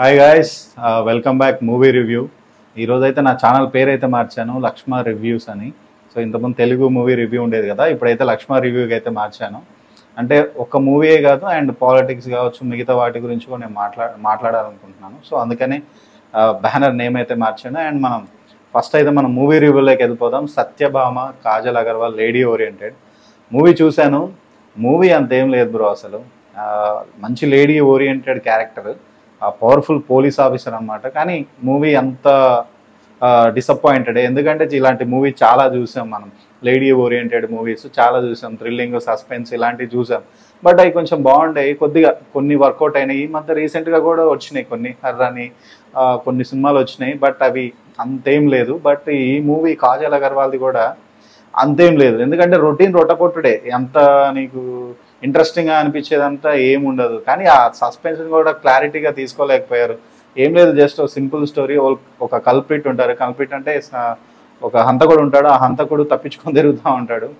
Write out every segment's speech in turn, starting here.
Hi guys, welcome back movie review. ఈరోజు అయితే నా ఛానల్ పేరు అయితే మార్చాను, లక్ష్మ రివ్యూస్ అని. సో ఇంతకుముందు తెలుగు మూవీ రివ్యూ ఉండేది కదా, ఇప్పుడైతే లక్ష్మ రివ్యూకి అయితే మార్చాను. అంటే ఒక్క మూవీయే కాదు, అండ్ పాలిటిక్స్ కావచ్చు, మిగతా వాటి గురించి కూడా నేను మాట్లాడాలనుకుంటున్నాను. సో అందుకని బ్యానర్ నేమ్ అయితే మార్చాను. అండ్ మనం ఫస్ట్ అయితే మనం మూవీ రివ్యూలోకి వెళ్ళిపోదాం. Satyabhama, Kajal Agarwal, lady oriented movie చూశాను. మూవీ అంతేం లేదు బ్రో, అసలు మంచి lady oriented character, powerful police officer అనమాట. కానీ మూవీ అంత డిసప్పాయింటెడ్. ఎందుకంటే ఇలాంటి మూవీ చాలా చూసాం మనం, లేడీ ఓరియంటెడ్ మూవీస్ చాలా చూసాం, థ్రిల్లింగ్, సస్పెన్స్ ఇలాంటివి చూసాం. బట్ అవి కొంచెం బాగుంటాయి, కొద్దిగా కొన్ని వర్కౌట్ అయినాయి. ఈ మధ్య రీసెంట్గా కూడా వచ్చినాయి కొన్ని హర్రని కొన్ని సినిమాలు వచ్చినాయి, బట్ అవి అంతేం లేదు. బట్ ఈ మూవీ కాజల్ అగర్వాల్ది కూడా అంతేం లేదు, ఎందుకంటే రొట్టకొట్టుడే. ఎంత నీకు ఇంట్రెస్టింగ్గా అనిపించేదంతా ఏముండదు. కానీ ఆ సస్పెన్స్ కూడా క్లారిటీగా తీసుకోలేకపోయారు. ఏం లేదు, జస్ట్ సింపుల్ స్టోరీ. ఒక కల్ప్రిట్ ఉంటారు, కల్ప్రిట్ అంటే ఒక హంతకుడు ఉంటాడు, ఆ హంతకుడు తప్పించుకొని తిరుగుతూ ఉంటాడు.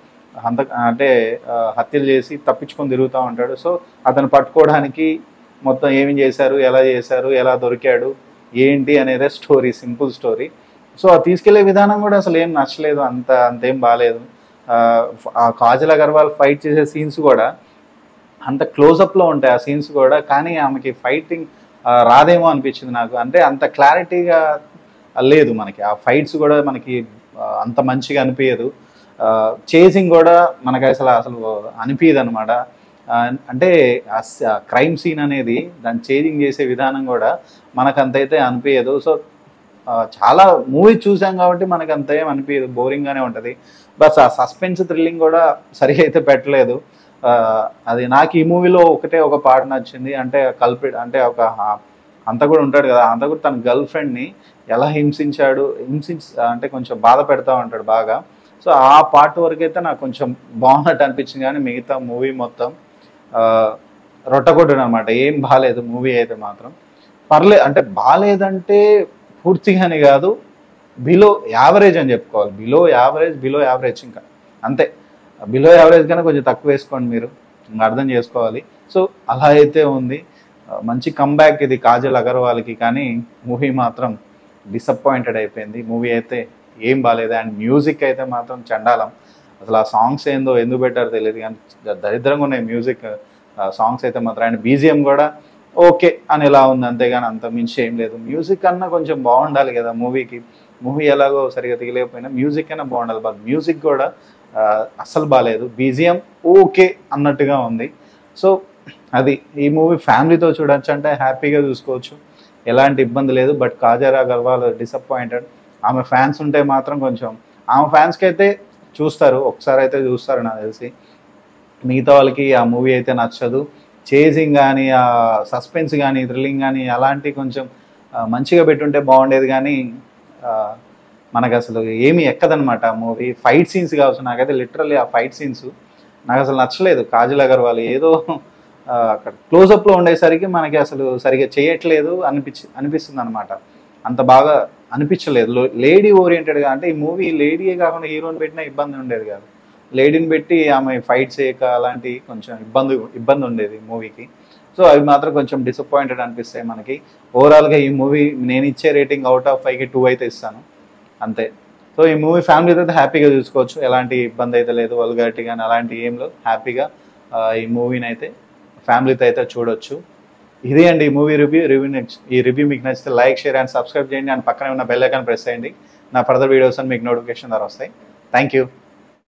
అంటే హత్యలు చేసి తప్పించుకొని తిరుగుతూ ఉంటాడు. సో అతను పట్టుకోవడానికి మొత్తం ఏమి చేశారు, ఎలా దొరికాడు, ఏంటి అనేదే స్టోరీ, సింపుల్ స్టోరీ. సో ఆ తీసుకెళ్లే విధానం కూడా అసలు ఏం నచ్చలేదు, అంతేం బాగాలేదు. ఆ కాజల్ అగర్వాల్ ఫైట్ చేసే సీన్స్ కూడా అంత క్లోజప్లో ఉంటాయి ఆ సీన్స్ కూడా, కానీ ఆమెకి ఫైటింగ్ రాదేమో అనిపించింది నాకు. అంటే అంత క్లారిటీగా లేదు మనకి, ఆ ఫైట్స్ కూడా మనకి అంత మంచిగా అనిపించదు. చేసింగ్ కూడా మనకి అసలు అనిపించదు అనమాట. అంటే క్రైమ్ సీన్ అనేది దాన్ని చేజింగ్ చేసే విధానం కూడా మనకు అంతైతే అనిపించదు. సో చాలా మూవీ చూసాం కాబట్టి మనకు అంత ఏం అనిపించదు, బోరింగ్గానే ఉంటుంది. బస్ ఆ సస్పెన్స్ థ్రిల్లింగ్ కూడా సరిగా అయితే పెట్టలేదు. అది నాకు ఈ మూవీలో ఒక పాట నచ్చింది. అంటే కల్ప్రిట్ అంటే ఒక హంతకుడు ఉంటాడు కదా, హంతకుడు తన గర్ల్ ఫ్రెండ్ని ఎలా అంటే కొంచెం బాధ పెడతా ఉంటాడు బాగా. సో ఆ పార్ట్ వరకు అయితే నాకు కొంచెం బాగున్నట్టు అనిపించింది. కానీ మిగతా మూవీ మొత్తం రొట్టకొట్టుడు అనమాట, ఏం బాగాలేదు మూవీ అయితే మాత్రం. పర్లేదు, అంటే బాగాలేదంటే పూర్తిగానే కాదు, బిలో యావరేజ్ అని చెప్పుకోవాలి. బిలో యావరేజ్ ఇంకా అంతే. బిలో యావరేజ్ కన్నా కొంచెం తక్కువ వేసుకోండి, మీరు అర్థం చేసుకోవాలి. సో అలా అయితే ఉంది. మంచి కంబ్యాక్ ఇది కాజల్ అగర్వాల్కి, కానీ మూవీ మాత్రం డిసప్పాయింటెడ్ అయిపోయింది. మూవీ అయితే ఏం బాగాలేదు. అండ్ మ్యూజిక్ అయితే మాత్రం చండాలం. అసలు ఆ సాంగ్స్ ఏందో ఎందుకు పెట్టారో తెలియదు, కానీ దరిద్రంగా ఉన్నాయి మ్యూజిక్ సాంగ్స్ అయితే మాత్రం. అండ్ బీజిఎం కూడా ఓకే అని ఎలా ఉంది, అంతేగాని అంత మించి ఏం లేదు. మ్యూజిక్ అన్నా కొంచెం బాగుండాలి కదా మూవీకి. మూవీ ఎలాగో సరిగా తిగలేకపోయినా మ్యూజిక్ అయినా బాగుండాలి. బట్ మ్యూజిక్ కూడా అస్సలు బాగాలేదు. బీజిఎం ఓకే అన్నట్టుగా ఉంది. సో అది ఈ మూవీ ఫ్యామిలీతో చూడొచ్చు, అంటే హ్యాపీగా చూసుకోవచ్చు, ఎలాంటి ఇబ్బంది లేదు. But Kajal Agarwal disappointed. ఆమె ఫ్యాన్స్ ఉంటే మాత్రం కొంచెం, ఆమె ఫ్యాన్స్కి అయితే ఒకసారి అయితే చూస్తారు నాకు తెలిసి. మిగతా వాళ్ళకి ఆ మూవీ అయితే నచ్చదు. చేజింగ్ కానీ, ఆ సస్పెన్స్ కానీ, థ్రిల్లింగ్ కానీ అలాంటి కొంచెం మంచిగా పెట్టుంటే బాగుండేది. కానీ మనకు అసలు ఏమీ ఎక్కదనమాట ఆ మూవీ. ఫైట్ సీన్స్ కావచ్చు, నాకైతే లిటరల్లీ ఆ ఫైట్ సీన్స్ నాకు అసలు నచ్చలేదు. కాజల్ అగర్వాల్ ఏదో అక్కడ క్లోజప్లో ఉండేసరికి మనకి అసలు సరిగా చేయట్లేదు అనిపిస్తుంది అనమాట. అంత బాగా అనిపించలేదు. లేడీ ఓరియంటెడ్గా, అంటే ఈ మూవీ లేడీయే కాకుండా హీరోని పెట్టినా ఇబ్బంది ఉండేది కాదు. లేడీని పెట్టి ఆమె ఫైట్ చేయక అలాంటి కొంచెం ఇబ్బంది ఉండేది మూవీకి. సో అవి మాత్రం కొంచెం డిసప్పాయింటెడ్ అనిపిస్తాయి మనకి. ఓవరాల్గా ఈ మూవీ నేను ఇచ్చే రేటింగ్ అవుట్ ఆఫ్ 5కి 2 అయితే ఇస్తాను, అంతే. సో ఈ మూవీ ఫ్యామిలీతో అయితే హ్యాపీగా చూసుకోవచ్చు, ఎలాంటి ఇబ్బంది అయితే లేదు, వల్గారిటీ కానీ అలాంటి ఏం లేదు. హ్యాపీగా ఈ మూవీని అయితే ఫ్యామిలీతో అయితే చూడొచ్చు. ఇదే అండి ఈ మూవీ ఈ రివ్యూ మీకు నచ్చితే లైక్, షేర్ అండ్ సబ్స్క్రైబ్ చేయండి. అండ్ పక్కనే ఉన్న బెల్ ఐకాన్ ప్రెస్ చేయండి. నా ఫర్దర్ వీడియోస్ అని మీకు నోటిఫికేషన్ ద్వారా వస్తాయి. Thank you.